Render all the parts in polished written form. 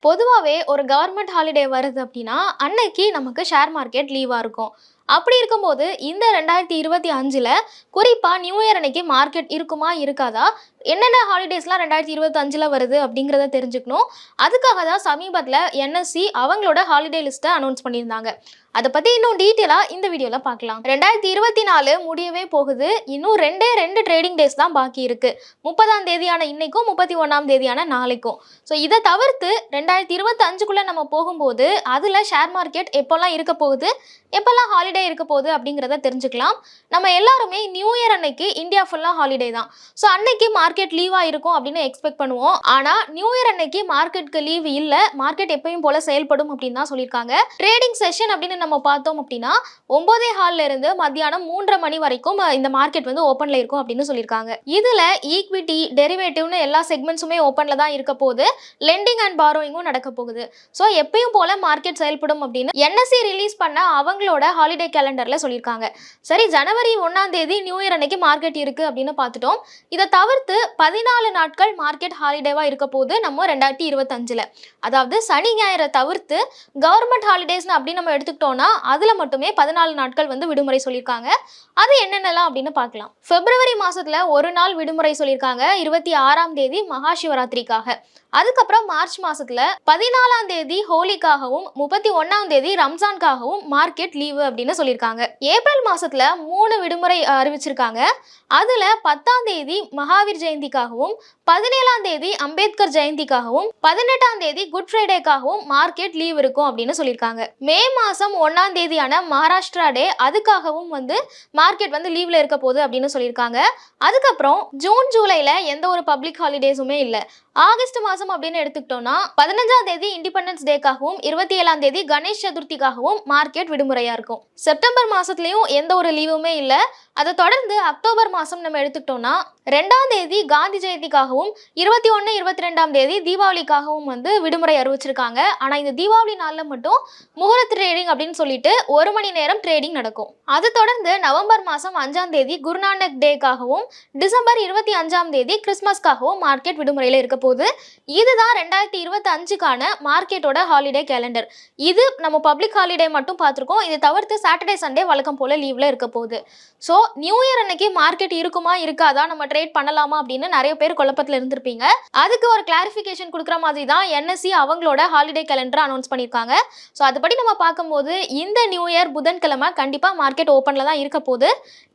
பொதுவாவே ஒரு government holiday வருது அப்படின்னா, அன்னைக்கு நமக்கு ஷேர் மார்க்கெட் லீவா இருக்கும். அப்படி இருக்கும்போது, இந்த 2025ல குறிப்பா நியூ இயர் அன்னைக்கு மார்க்கெட் இருக்குமா? இருக்காதா? என்னென்ன ஹாலிடேஸ்லாம் 2025ல வருது அப்படிங்கிறத தெரிஞ்சுக்கணும். அதுக்காக தான் சமீபத்தில NSE அவங்களோட ஹாலிடே லிஸ்ட்ட அனௌன்ஸ் பண்ணியிருந்தாங்க. அத பத்தி இன்னும் டீட்டெயிலா இந்த வீடியோல பார்க்கலாம். 2024 முடியவே போகுது. இன்னும் 2 ட்ரேடிங் டேஸ் தான் பாக்கி இருக்கு. 30ஆம் தேதியான இன்னைக்கும், 31ஆம் தேதியான நாளைக்கும். ஸோ இத தவிர்த்து 2025க்குள்ள நம்ம போகும்போது, அதுல ஷேர் மார்க்கெட் எப்போலாம் இருக்க போகுது, எப்போல்லாம் ஹாலிடே இருக்க போகுது அப்படிங்கிறத தெரிஞ்சுக்கலாம். நம்ம எல்லாருமே நியூ இயர் அன்னைக்கு இந்தியா ஃபுல்லா ஹாலிடே தான். ஸோ அன்னைக்கு மார்க்கெட் லீவா இருக்கும் அப்படின்னு எக்ஸ்பெக்ட் பண்ணுவோம். ஆனா நியூ இயர் அன்னைக்கு மார்க்கெட்க்கு லீவ் இல்ல. மார்க்கெட் எப்பயும் போல செயல்படும் அப்படின்னு தான் சொல்லியிருக்காங்க. ட்ரேடிங் செஷன் அப்படின்னு நம்ம பார்த்தோம் அப்படின்னா 9:15 இருந்து மத்தியானம் 3:30 மணி வரைக்கும் இந்த மார்க்கெட் வந்து ஓப்பன்ல இருக்கும் அப்படின்னு சொல்லியிருக்காங்க. இதுல ஈக்விட்டி, டெரிவேட்டிவ்னு எல்லா செக்மெண்ட்ஸுமே ஓப்பன்ல தான் இருக்க போகுது. லெண்டிங் அண்ட் பாரோயிங்கும் நடக்க போகுது. ஸோ எப்பயும் போல மார்க்கெட் செயல்படும் அப்படின்னு NSE ரிலீஸ் பண்ண அவங்களோட ஹாலிடே கேலண்டர்ல சொல்லியிருக்காங்க. சரி, ஜனவரி 1ஆம் தேதி நியூ இயர் அன்னைக்கு மார்க்கெட் இருக்கு அப்படின்னு பார்த்துட்டோம். இதை தவிர்த்து 14 நாட்கள் மார்க்கெட் ஹாலிடேவா இருக்க போது நம்ம 2025ல. அதாவது சனி ஞாயிறை தவிர்த்து கவர்மெண்ட் ஹாலிடேஸ்னு அப்படி நம்ம எடுத்துக்கிட்டோம்னா அதுல மட்டுமே 14 நாட்கள் வந்து விடுமுறை சொல்லியிருக்காங்க. அது என்னென்னலாம் அப்படின்னு பார்க்கலாம். பிப்ரவரி மாசத்துல ஒரு நாள் விடுமுறை சொல்லியிருக்காங்க, 26ஆம் தேதி மகா சிவராத்திரிக்காக. அதுக்கப்புறம் மார்ச் மாசத்துல 14ஆம் தேதி ஹோலிக்காகவும் 31ஆம் தேதி ரம்ஜான்காகவும் மார்க்கெட் லீவு அப்படின்னு சொல்லியிருக்காங்க. ஏப்ரல் மாசத்துல 3 விடுமுறை அறிவிச்சிருக்காங்க. அதுல 10ஆம் தேதி மகாவீர் ஜெயந்திக்காகவும், 17ஆம் தேதி அம்பேத்கர் ஜெயந்திக்காகவும், 18ஆம் தேதி குட் ஃப்ரைடேக்காகவும் மார்க்கெட் லீவ் இருக்கும் அப்படின்னு சொல்லியிருக்காங்க. மே மாசம் 1ஆம் தேதியான மகாராஷ்டிரா டே, அதுக்காகவும் வந்து மார்க்கெட் வந்து லீவ்ல இருக்க போகுது அப்படின்னு சொல்லியிருக்காங்க. அதுக்கப்புறம் ஜூன் ஜூலைல எந்த ஒரு பப்ளிக் ஹாலிடேஸுமே இல்லை. ஆகஸ்ட் மாசம் அப்படின்னு எடுத்துக்கிட்டோம்னா 15ஆம் தேதி இண்டிபெண்டன்ஸ் டேக்காகவும், 27ஆம் தேதி கணேஷ் சதுர்த்திக்காகவும் மார்க்கெட் விடுமுறையா இருக்கும். செப்டம்பர் மாசத்துலயும் எந்த ஒரு லீவுமே இல்லை. அதை தொடர்ந்து அக்டோபர் மாசம் நம்ம எடுத்துக்கிட்டோம்னா 2ஆம் தேதி காந்தி ஜெயந்திக்காகவும், 21, 22ஆம் தேதி தீபாவளிக்காகவும் வந்து விடுமுறை அறிவிச்சிருக்காங்க. ஆனா இந்த தீபாவளி நாள்ல மட்டும் முகூர்த்த ட்ரேடிங் அப்படின்னு சொல்லிட்டு 1 மணி நேரம் ட்ரேடிங் நடக்கும். அது தொடர்ந்து நவம்பர் மாசம் 5ஆம் தேதி குருநானக் டேக்காகவும், டிசம்பர் 25ஆம் தேதி கிறிஸ்மஸ்க்காகவும் மார்க்கெட் விடுமுறையில இருக்க போகுது. இதுதான் 2025க்கான மார்க்கெட்டோட ஹாலிடே கேலண்டர். இது நம்ம பப்ளிக் ஹாலிடே மட்டும் பார்த்துருக்கோம். இது தவிர்த்து சாட்டர்டே சண்டே வழக்கம் போல லீவ்ல இருக்க போகுது. ஸோ நியூ இயர் அன்னைக்கு மார்க்கெட் இருக்குமா இருக்காதா, நம்ம ட்ரேட் பண்ணலாமா அப்படின்னு நிறைய பேர் குழப்பத்தில் இருந்திருப்பீங்க. அதுக்கு ஒரு கிளாரிஃபிகேஷன் கொடுக்குற மாதிரி தான் NSE அவங்களோட ஹாலிடே கேலண்டர் அனௌன்ஸ் பண்ணியிருக்காங்க. ஸோ அதுபடி நம்ம பார்க்கும்போது இந்த நியூ இயர் புதன்கிழமை கண்டிப்பாக மார்க்கெட் ஓப்பனில் தான் இருக்க போகுது.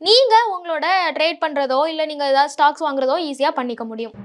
நீங்கள் உங்களோட ட்ரேட் பண்ணுறதோ இல்லை நீங்கள் ஏதாவது ஸ்டாக்ஸ் வாங்குறதோ ஈஸியாக பண்ணிக்க முடியும்.